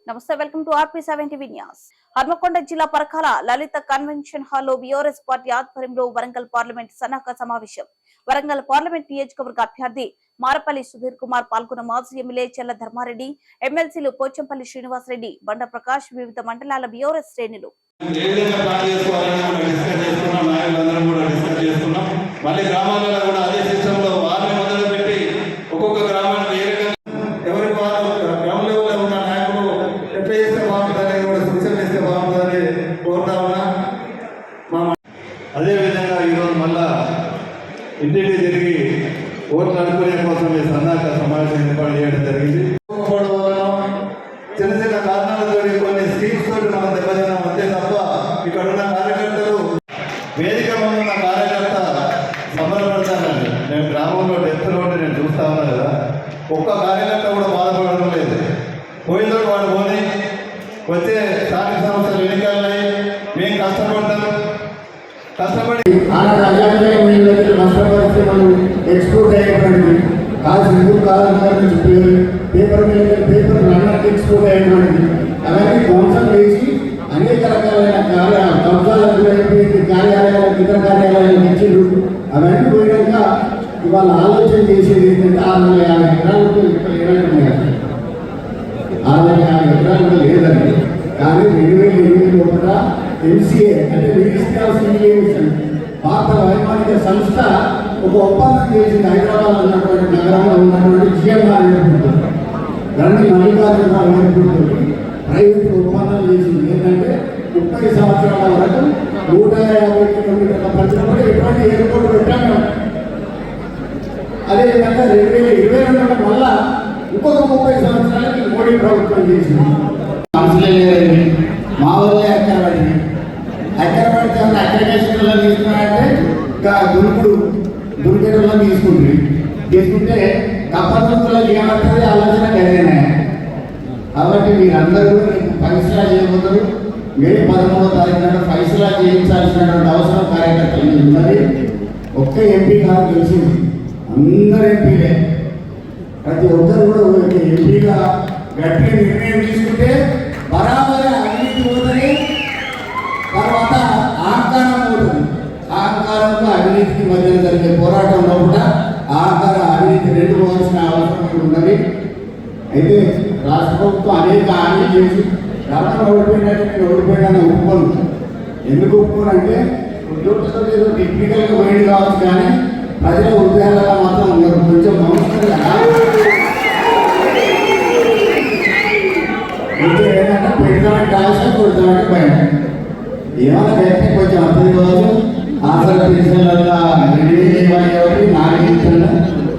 నమస్తే, welcome to RP7 TV news. Hanamkonda జిల్లా పరకాల లలిత convention హాల్లో బీఆర్ఎస్ పార్టీ ఆధ్వర్యంలో వరంగల్ పార్లమెంట్ సన్నాహక సమావేశం. వరంగల్ పార్లమెంట్ నియోజకవర్గ అభ్యర్థి మారపల్లి సుధీర్ కుమార్ పాల్గొన్న మాజీ ఎమ్మెల్యే చెల్ల ధర్మారెడ్డి, ఎమ్మెల్సీలు పోచంపల్లి శ్రీనివాసరెడ్డి, బండ ప్రకాష్, వివిధ మండలాల బీఆర్ఎస్ శ్రేణులు. అదేవిధంగా ఈరోజు మళ్ళా ఇంటికి తిరిగి ఓట్లు అనుకునే కోసం ఈ సన్నాహక సమావేశం ఏర్పాటు చేయడం జరిగింది. చిన్న చిన్న కారణాలతో కొన్ని స్కీమ్స్ తోటి మనం దెబ్బతిన్నాం అంతే తప్ప ఇక్కడ ఉన్న కార్యకర్తలు వేదిక ముందు ఉన్న కార్యకర్త సంబరపడతానండి. నేను గ్రామంలో డెత్ రోడ్డు నేను చూస్తా ఉన్నా కదా, ఒక్క కార్యకర్త కూడా బాధపడడం లేదు. పోయిందో వాడు పోని వచ్చే స్థానిక సంస్థలు ఎన్నికలున్నాయి, మేము కష్టపడి నష్టపరిస్తే మనం ఎక్స్పోర్ట్ అయ్యేటువంటిది కాదు. ఎందుకు కాదని చెప్పి పేపర్ లండన్కి ఎక్స్పోర్ట్ అయ్యేటువంటిది అవన్నీ ధ్వంసం చేసి అనేక రకాలైన కబ్జాలకు అయిపోయింది. కార్యాలయాలకు ఇతర కార్యాలయాలకు ఇచ్చిండు. అవన్నీ పోయినాక ఇవాళ ఆలోచన చేసేది ఏంటంటే 650 ఎకరాలు లేదంటున్నారు. 650 ఎకరాలు కూడా లేదండి. కానీ 2008 లోపల MCA అంటే మినిస్ట్రీ ఆఫ్ ఇరిగేషన్ భారత వైమానిక సంస్థ ఒక ఒప్పందం చేసింది. హైదరాబాద్ ఉన్నటువంటి నగరంలో ఉన్నటువంటి GMR ఎయిర్పోర్ట్, గండి మల్లికార్జున ఎయిర్పోర్ట్ ప్రైవేట్ ఒప్పందం చేసింది. ఏంటంటే 30 సంవత్సరాల వరకు 150 కిలోమీటర్ల పరిధిలో ఎటువంటి ఎయిర్పోర్ట్ పెట్టాము. అదేవిధంగా 2022 వల్ల ఇంకొక 30 సంవత్సరాలకి మోడీ ప్రభుత్వం చేసింది. మా వల్లే ఎక్కడ పడితే అగ్రికల్చర్లో తీసుకున్నారంటే ఇంకా దుర్గేటలో తీసుకుంటే కప్పదుర్గులకు ఏమంటుంది ఆలోచన కలిగినా. కాబట్టి మీరందరూ ఫైసలా చేయబోతారు. మే 13వ తారీఖు నాడు ఫైసలా చేయించాల్సినటువంటి అవసరం కార్యకర్తలు మీద ఉన్నది. ఒక్క ఎంపీ కాదు గెలిచింది, అందరు ఎంపీలే. ప్రతి ఒక్కరు కూడా ఎంపీగా గట్టి నిర్ణయం తీసుకుంటే బరాబరి అవినీతి పోతుంది. తర్వాత అహంకారం ఉంటుంది. అహంకారంతో అవినీతికి మధ్య జరిగే పోరాటంలో కూడా అహంకారం అవినీతి రెండు పోవాల్సిన అవసరం ఉన్నది. అయితే రాష్ట్ర ప్రభుత్వం అనేక హామీలు చేసి గతంలో ఓడిపోయినట్టు నేను ఓడిపోయినా ఒప్పుకోను. ఎందుకు ఒప్పుకోనంటే ఉద్యోగంతో ఏదో టెక్నికల్గా పోయింది కావచ్చు, కానీ ప్రజల ఉద్యోగాలలో మాత్రం ఉన్నారు. కొంచెం సంస్థలుగా ఏంటంటే పెట్టడానికి ఆశ, కొడతానికి భయం. ఏమైనా వ్యక్తి కొంచెం అర్థం కావచ్చు. ఆసరా పెన్షన్లలో 2000 ఇవ్వాలి కాబట్టి 4 ఇస్తాను,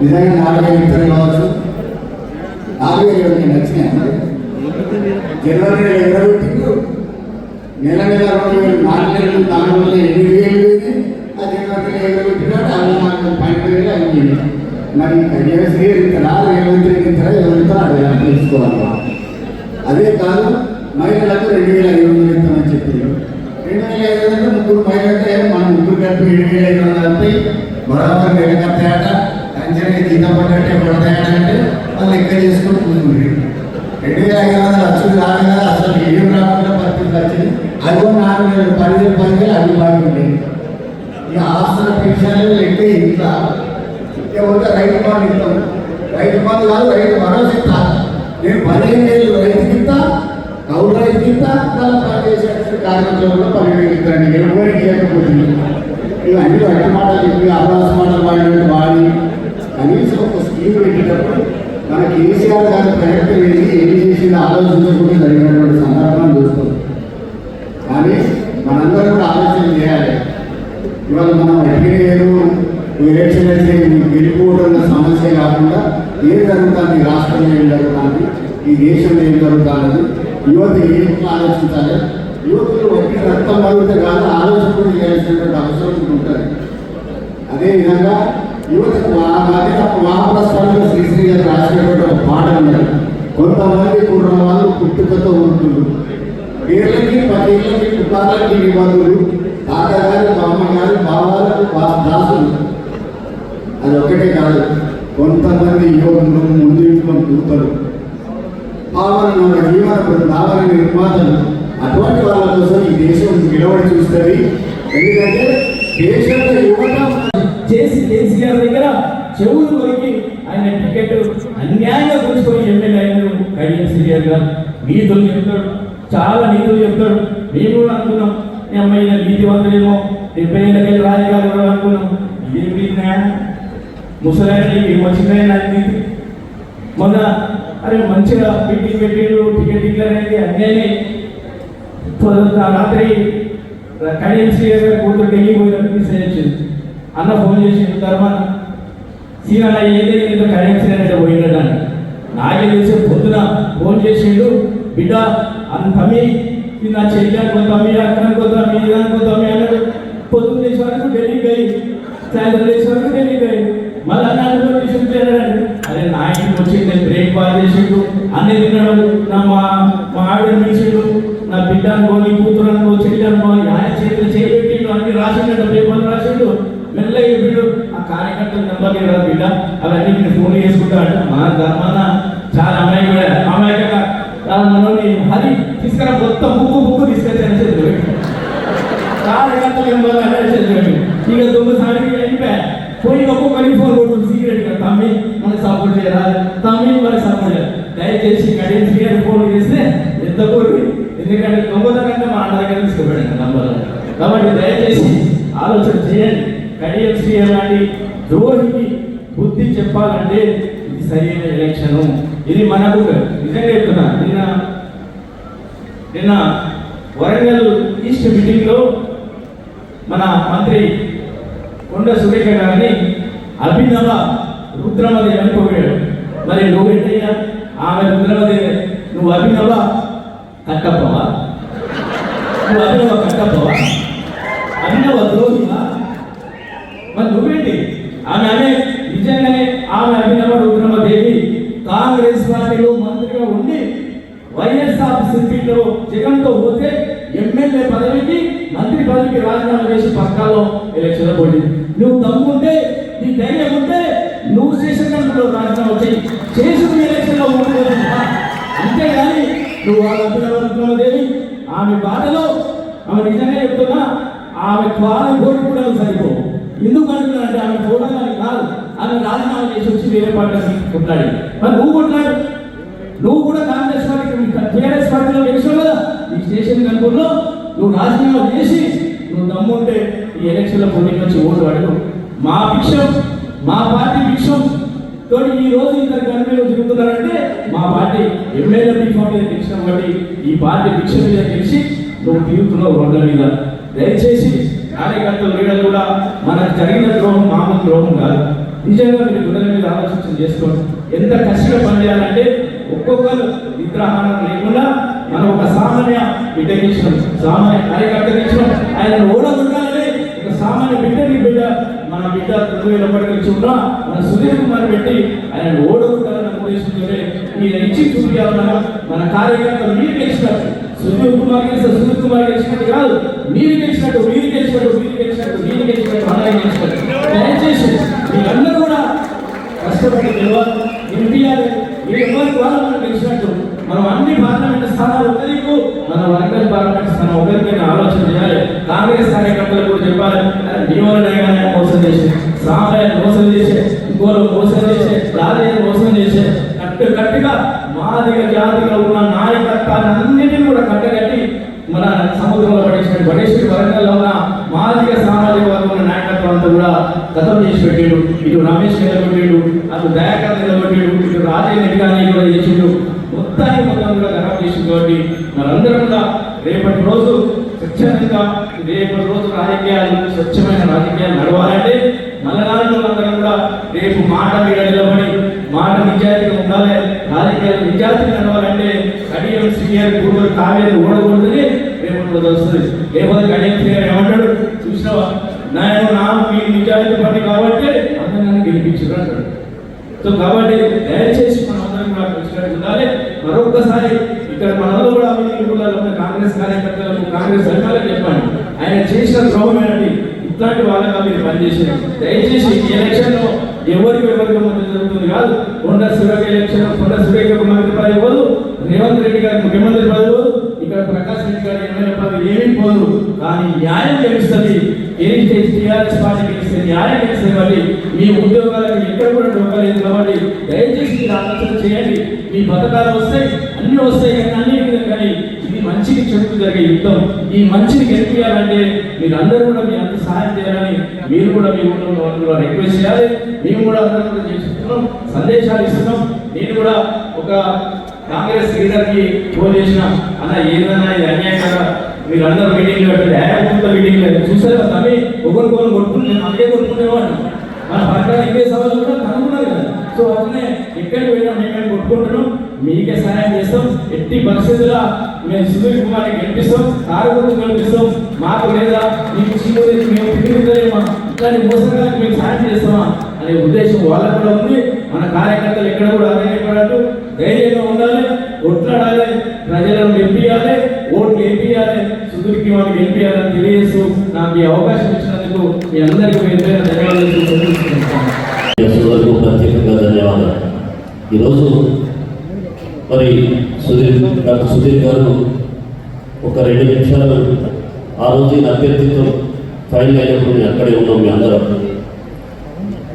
నిజంగా 4000 ఇస్తాను కావచ్చు. 4000 నచ్చినాయి. జనవరి నెల ఎగరబెట్టిండు, నెల 4 నెలలు 4 నెలలు 8,000 పోయింది. ఆ జనవరి నెల ఎగరబెట్టినాడు 12,000 అయిపోయింది. మరి శ్రీ ఇస్తారా, రేవంత్ ఎవరిస్తారో అది తెలుసుకోవాలి. అదే కాదు, మహిళలకు 2,500 ఇస్తామని చెప్పింది. 2,500 ముగ్గురు మహిళలంటే మనం ముగ్గురు కలిపి 7,500 అవుతాయి. బరాబర్ నెలకత్తాయట, అంచనా జీతం పడ్డట్టే పడతాయట అంటే వాళ్ళు లెక్క చేసుకుని కూర్చుంది. 2,500 లక్షలు రాదు కదా, అసలు ఏం రాకుండా పరిస్థితి వచ్చింది. అదిగో 4 నెలలు 10,000 అవి బాగుంటాయి. ఇక ఆస్తుల పెన్షన్లు లెక్క ఇంట్లో ఇక రైతు బంధు ఇస్తాం. రైతు బంధు కాదు, రైతు భరోసా ఇస్తా. నేను 15 ఏళ్ళు రైతుకి ఇస్తా, కౌలు రైతుకి ఇస్తా, పనిచేసే కార్మికులలో 12,000 ఇస్తాను. ఎవరికి ఇవ్వకపోతుంది. ఇవి అన్ని అట్టి మాటలు చెప్పి అభ్యాస మాటలు వాడి కనీసం ఒక స్కీమ్ పెట్టేటప్పుడు మన కేసీఆర్ గారి ప్రయత్నం ఏం చేసింది ఆలోచించకుండా జరిగినటువంటి సందర్భాన్ని చూస్తాం. కానీ మనందరూ కూడా ఆలోచన చేయాలి. ఇవాళ మనం ఎక్కడేదో ఎలక్షన్ అయితే గెలిపోవడం సమస్య కాకుండా ఏం జరుగుతుంది, రాష్ట్రంలో ఏం జరుగుతుంది, ఈ దేశంలో ఏం జరుగుతుంది, యువత ఏం ఆలోచించాలి. యువతలు ఒకే రక్తం మరుగుతే కాదు, ఆలోచన కూడా చేయాల్సినటువంటి అవసరం ఉంటుంది. అదేవిధంగా యువతకు మహాప్రస్థానంలో శ్రీశ్రీ గారు రాసినటువంటి ఒక పాట ఉన్నది. కొంతమంది కుర్ర వాళ్ళు పుట్టుకతో ఉంటున్నారు, పేర్లకి 10 ఏళ్ళకి పుకార్లకి నిబంధులు, తాతగారు అమ్మగారు బావాలకు దాసులు. అది ఒక్కటే కాదు, కొంతమంది యువకులు ముందు దూతలు పావన జీవన బృందావన నిర్మాతలు అటువంటి వాళ్ళ కోసం ఈ దేశం నిలబడి చూస్తుంది. ఎందుకంటే దేశంలో యువత చేసి కేసీఆర్ దగ్గర చెవులు కొరికి ఆయన టికెట్ అన్యాయంగా కూర్చుకొని ఎమ్మెల్యే అయిన కడియం శ్రీఆర్ గారు నీతులు చెప్తాడు, చాలా నీతులు చెప్తాడు. మేము కూడా అనుకున్నాం ఈ అమ్మాయి నీతివంతులేమో 70 ఏళ్ళకి రాజగారు కూడా అనుకున్నాం. ఇదేమి న్యాయం ముసలాయన వచ్చిందని నాకు నీతి. మొన్న అరే మంచిగా మీటింగ్ పెట్టిండు, టికెట్ డిక్లేర్ అయింది అన్యాయమే. రాత్రి కడియం శ్రీఆర్ గారు కూతురు ఢిల్లీ పోయినట్టు మెసేజ్ వచ్చింది. అన్న ఫోన్ చేసిండు తర్వాత సీనా ఏదైతే కడియం శ్రీఆర్ అంటే పోయినట్టు అని నాకే తెలిసి పొద్దున ఫోన్ చేసిండు, బిడ్డ అన్న తమ్మి నా చెల్లి అనుకో తమ్మి అక్క అనుకో తమ్మి ఇది అనుకో తమ్మి అన్నాడు. పొద్దున్న లేచే వరకు ఢిల్లీ పోయి సాయంత్రం లేచే వరకు ఢిల్లీ పోయి మళ్ళీ అన్న తీసుకుంటాడు. అరే నా ఇంటికి వచ్చి నేను బ్రేక్ఫాస్ట్ చేసిండు, అన్నీ తిన్నాడు, మా ఆవిడ పిలిచిండు, నా బిడ్డ అనుకో నీ కూతురు అనుకో చెల్లి అనుకో ఆయన చేతులు చేయబెట్టిండు, అన్ని రాసిండు, పేపర్లు రాసిండు. మెల్లగా చెప్పిండు ఆ కార్యకర్తల నెంబర్ లేదా బిడ్డ అవన్నీ నేను ఫోన్ చేసుకుంటాడు. మన ధర్మాన చాలా అమాయకంగా మనల్ని హరి తీసుకురా మొత్తం బుక్కు తీసుకొచ్చాను చేతులు కార్యకర్తల నెంబర్ ఇక దొంగసారికి వెళ్ళిపోయా పోయి ఒక్కొక్కరికి ఫోన్ కొట్టు సీక్రెట్ గా తమ్మి మనకి సపోర్ట్ చేయాలి, తమ్మి మనకి సపోర్ట్ చేయాలి. దయచేసి కడియం శ్రీఆర్ ఫోన్ చేస్తే ఎంత కోరి, ఎందుకంటే దొంగతనంగా మా అన్న దగ్గర తీసుకుపోయాడు నంబర్. కాబట్టి దయచేసి ఆలోచన చేయండి. కడియం శ్రీఆర్ లాంటి ద్రోహికి బుద్ధి చెప్పాలంటే ఇది సరైన ఎలక్షన్. ఇది మనకు నిజంగా చెప్తున్నా. నిన్న వరంగల్ ఈస్ట్ మీటింగ్ లో మన మంత్రి కొండ సురేఖ గారిని అభినవ రుద్రమదేవి అనుకోయాడు. మరి నువ్వేంటయ్యా ఆమె రుద్రమదేవి, నువ్వు అభినవ కట్టప్పవా? నువ్వు అభినవ కట్టప్పవా? అభినవ ద్రోహివా? మరి నువ్వేంటి? ఆమె నిజంగానే ఆమె అభినవ రుద్రమదేవి కాంగ్రెస్ పార్టీలో మంత్రిగా ఉండి వైఎస్ఆర్సీపీలో జగన్తో పోతే ఎమ్మెల్యే పదవికి మంత్రి పదవికి రాజీనామా చేసి పక్కాలో ఎలక్షన్ పోటీ. నువ్వు దమ్ముంటే నీ ధైర్యం ఉంటే నువ్వు స్టేషన్ కంట్రోల్లో రాజీనామా చేసి ఎలక్షన్లో ఓడిపోతున్నా. అంతేగాని నువ్వు వాళ్ళ అభినవదేవి ఆమె బాధలో ఆమె నిజంగా చెప్తున్నా ఆమె క్వారం కోటి కూడా సరిపోవు. ఎందుకు అంటున్నానంటే ఆమె చూడడానికి కాదు, ఆమె రాజీనామా చేసి వచ్చి వేరే పార్టీ కొట్లాడి. మరి నువ్వు కొట్లాడు, నువ్వు కూడా కాంగ్రెస్ పార్టీ టీఆర్ఎస్ పార్టీలో గెలిచావు కదా, ఈ స్టేషన్ కనుకూరులో నువ్వు రాజీనామా చేసి నువ్వు దమ్ముంటే ఈ ఎలక్షన్లో పోటీ వచ్చి ఓటు అడుగు. మా భిక్షం, మా పార్టీ భిక్షం తోటి ఈ రోజు ఇద్దరు కన్వీనర్లు తిరుగుతున్నారంటే మా పార్టీ ఎమ్మెల్యే భిక్షం మీద గెలిచిన బట్టి ఈ పార్టీ భిక్ష మీద గెలిచి నువ్వు తిరుగుతున్నావు రోడ్ల మీద. దయచేసి కార్యకర్తలు లీడర్లు కూడా మనకు జరిగిన ద్రోహం మామూలు ద్రోహం కాదు. నిజంగా మీరు గుండెల మీద ఆలోచన చేసుకోండి. ఎంత కష్టంగా పనిచేయాలంటే ఒక్కొక్కరు నిద్రాహారం లేకుండా మనం ఒక సామాన్య బిడ్డకి ఇచ్చినాం, సామాన్య కార్యకర్తకి ఇచ్చినాం. ఆయన ఓడగొట్టాలని ఒక సామాన్య బిడ్డకి బిడ్డ మన బిడ్డ 2001 నుంచి ఉన్నా మన సుధీర్ కుమార్ పెట్టి ఆయన ఓడగొట్టాలని ఉద్దేశంతోనే ఈయన ఇచ్చి చూపించాలన్నా మన కార్యకర్తలు మీరు గెలిచినట్టు సుధీర్ కుమార్ గెలిచినట్టు కాదు, మీరు గెలిచినట్టు అలాగే గెలిచినట్టు. దయచేసి మీరందరూ కూడా కష్టపడి గెలవాలి. ఎన్టీఆర్ ఎవరికి వాళ్ళు మనం గెలిచినట్టు మనం అన్ని పార్లమెంట్ స్థానాలు ఒకరికి మన వరంగల్ పార్లమెంట్ స్థానం ఒకరికి ఆలోచన చేయాలి. కాంగ్రెస్ కార్యకర్తలు కూడా చెప్పాలి, నీవలనే మోసం చేసే, సామాన్య మోసం చేసే, ఇంకోరు మోసం చేసే, రాజయ్య మోసం చేసే, కట్టుగా మాదిగా జాతిగా ఉన్న నాయకత్వాన్ని అన్నింటినీ కూడా కట్టగట్టి మన సముద్రంలో పడేసి వరంగల్లో ఉన్న మాదిగ సామాజిక వర్గం నాయకత్వం అంతా కూడా గతం చేసి పెట్టాడు. ఇటు రమేష్ నిలబెట్టాడు, అటు దయాకర్ నిలబెట్టాడు, ఇటు రాజయ్య నెట్టిగాని కూడా చేసిండు. మొత్తం కూడా ఖరాబ్ చేసింది. కాబట్టి మనందరం కూడా రేపటి రోజు స్వచ్ఛంగా రేపటి రోజు రాజకీయాలు స్వచ్ఛమైన రాజకీయాలు నడవాలంటే మలనాడులందరం కూడా రేపు మాట మీద నిలబడి మాట నిజాయితీగా ఉండాలి. రాజకీయాలు నిజాయితీగా నడవాలంటే కడియం శ్రీఆర్ కూతురు కావేరి ఓడకూడదని రేపటి రోజు వస్తుంది. లేకపోతే కడియం శ్రీఆర్ ఏమంటాడు, చూసినావా మీ నిజాయితీ పని కాబట్టి అందరినీ గెలిపించారు అంటాడు. సో కాబట్టి దయచేసి మనం అందరం కూడా కలిసినట్టు ఉండాలి. మరొకసారి ఇక్కడ మనలో కూడా కాంగ్రెస్ కార్యకర్తలకు కాంగ్రెస్ అధికారులకు చెప్పండి, ఆయన చేసిన ద్రోహం ఏంటి, ఇట్లాంటి వాళ్ళగా మీరు పనిచేసేది. దయచేసి ఈ ఎలక్షన్లో ఎవరికి మద్దతు జరుగుతుంది కాదు. కొండ సురేఖ ఎలక్షన్, కొండ సురేఖకు మంత్రి పదవి పోదు, రేవంత్ రెడ్డి గారికి ముఖ్యమంత్రి పదవి పోదు, ఇక్కడ ప్రకాష్ రెడ్డి గారి ఎమ్మెల్యే పదవి ఏమీ పోదు. కానీ న్యాయం గెలుస్తుంది. ఏదైతే టీఆర్ఎస్ పార్టీ గెలిస్తే న్యాయం గెలిస్తే కాబట్టి మీ ఉద్యోగాలకు ఎక్కడ కూడా డొక్కలేదు కాబట్టి దయచేసి మీరు ఆలోచన చేయండి. మీ పథకాలు వస్తాయి, అన్నీ వస్తాయి, కానీ అన్ని కానీ ఇది మంచికి చెడుకు జరిగే యుద్ధం. ఈ మంచిని గెలిపించాలంటే మీరు అందరూ కూడా మీ అంత సహాయం చేయాలని మీరు కూడా మీ ఊళ్ళో రిక్వెస్ట్ చేయాలి. మేము కూడా అందరం కూడా చేస్తున్నాం, సందేశాలు ఇస్తున్నాం. నేను కూడా ఒక కాంగ్రెస్ లీడర్కి ఫోన్ చేసిన, అన్న ఏదైనా ఇది అన్యాయం కదా, మీరు అందరూ మీటింగ్లు పెట్టండి. యాక్టివ్ మీటింగ్లు చూసారు కదా, తమ్మి ఒకరికొకరు కొట్టుకుని నేను అదే కొట్టుకునేవాడిని. మన పక్కన ఇంకే సవాళ్ళు కూడా కనుక్కున్నారు కదా. సో అట్లనే ఎక్కడికి పోయినా మేము కొట్టుకుంటున్నాం, మీకే సహాయం చేస్తాం. ఎట్టి పరిస్థితుల్లో మేము సుధీర్ కుమార్ని గెలిపిస్తాం, కారుకు గెలిపిస్తాం. మాకు లేదా మీకు చీకటి మేము పిలుగుతామా, ఇట్లాంటి మోసగాలకు మేము సహాయం చేస్తామా అనే ఉద్దేశం వాళ్ళకు కూడా ఉంది. మన కార్యకర్తలు ఎక్కడ కూడా అధైర్యపడద్దు, ధైర్యంగా ఉండాలి, కొట్లాడాలి, ప్రజలను గెలిపియాలి, ఓట్లు వేపియాలి, సుధీర్కి వాళ్ళకి గెలిపియాలని తెలియజేస్తూ నాకు ఈ అవకాశం ఇచ్చినందుకు మీ అందరికీ ధన్యవాదాలు. ప్రత్యేకంగా ధన్యవాదాలు. ఈరోజు మరి డాక్టర్ సుధీర్ గారు ఒక 2 నిమిషాలు ఆ రోజు అభ్యర్థిత్వం ఫైనల్ అయినప్పుడు మేము అక్కడే ఉన్నాం. మీ అందరం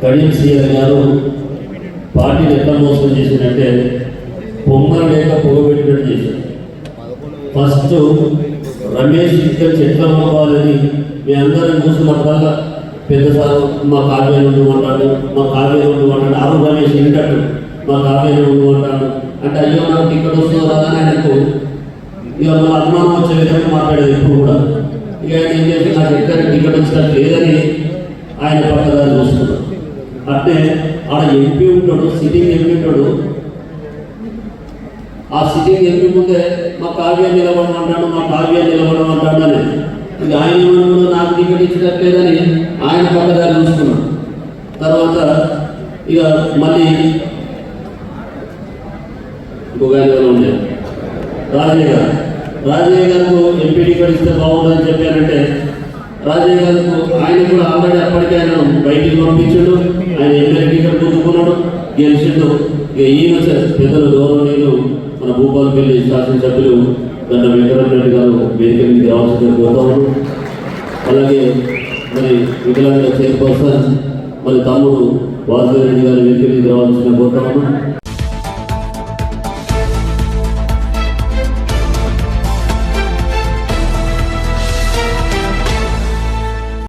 కడియం సీఆర్ గారు పార్టీని ఎట్లా మోసం చేసిందంటే బొమ్మలు లేక పొగబెట్టినట్టు చేశారు. ఫస్ట్ రమేష్ ఇక్కడ చెట్ల అమ్ముకోవాలని మీ అందరం చూస్తున్నప్పుడల్లా పెద్ద సార్ మా కావ్య నుండి మాట్లాడు, మా కావ్య నుండి మాట్లాడు, ఆరు రమేష్ ఇంటాడు మా కావ్య నుండి మాట్లాడు అంటే అయ్యో నాకు టికెట్ వస్తుందో రాదని ఆయనకు ఇక మన అభిమానం వచ్చే విధంగా మాట్లాడేది ఎప్పుడు కూడా. ఇక ఆయన ఏం చేసి నాకు ఎక్కడ టికెట్ వచ్చినట్టు లేదని ఆయన పక్కదారి చూస్తున్నాడు. అంటే ఆడ ఎంపీ ఉంటాడు, సిట్టింగ్ ఎంపీ ఉంటాడు. ఆ సిట్టింగ్ ఎంపీ ముందే మా కావ్య నిలబడమంటాడు, మా కావ్య నిలబడమంటాడు అని ఇక ఆయన నాకు టికెట్ ఇచ్చినట్లేదని ఆయన పక్కదారి చూసుకున్నాడు. తర్వాత ఇక మళ్ళీ ఇంకొక ఆయన ఉండే రాజయ్య గారికి ఎంపీ టికెట్ ఇస్తే బాగుంటుందని చెప్పారంటే రాజయ్య గారికి ఆయన కూడా ఆల్రెడీ అప్పటికే ఆయన బయటికి పంపించాడు. ఆయన ఎమ్మెల్యే టికెట్ పుచ్చుకున్నాడు, గెలిచిండు. ఇక ఈయన పెద్దలు గౌరవనీయులు మన భూపాలపల్లి శాసనసభ్యులు గంట వెంకటరెడ్డి గారు వేదిక మీదకి రావాల్సిందిగా కోరుతాము. అలాగే మరి వికలాంగుల చైర్పర్సన్ మరి తమ్ముడు వాసుదేవ్ రెడ్డి గారు వేదిక మీదకి రావాల్సిందిగా కోరుతాము.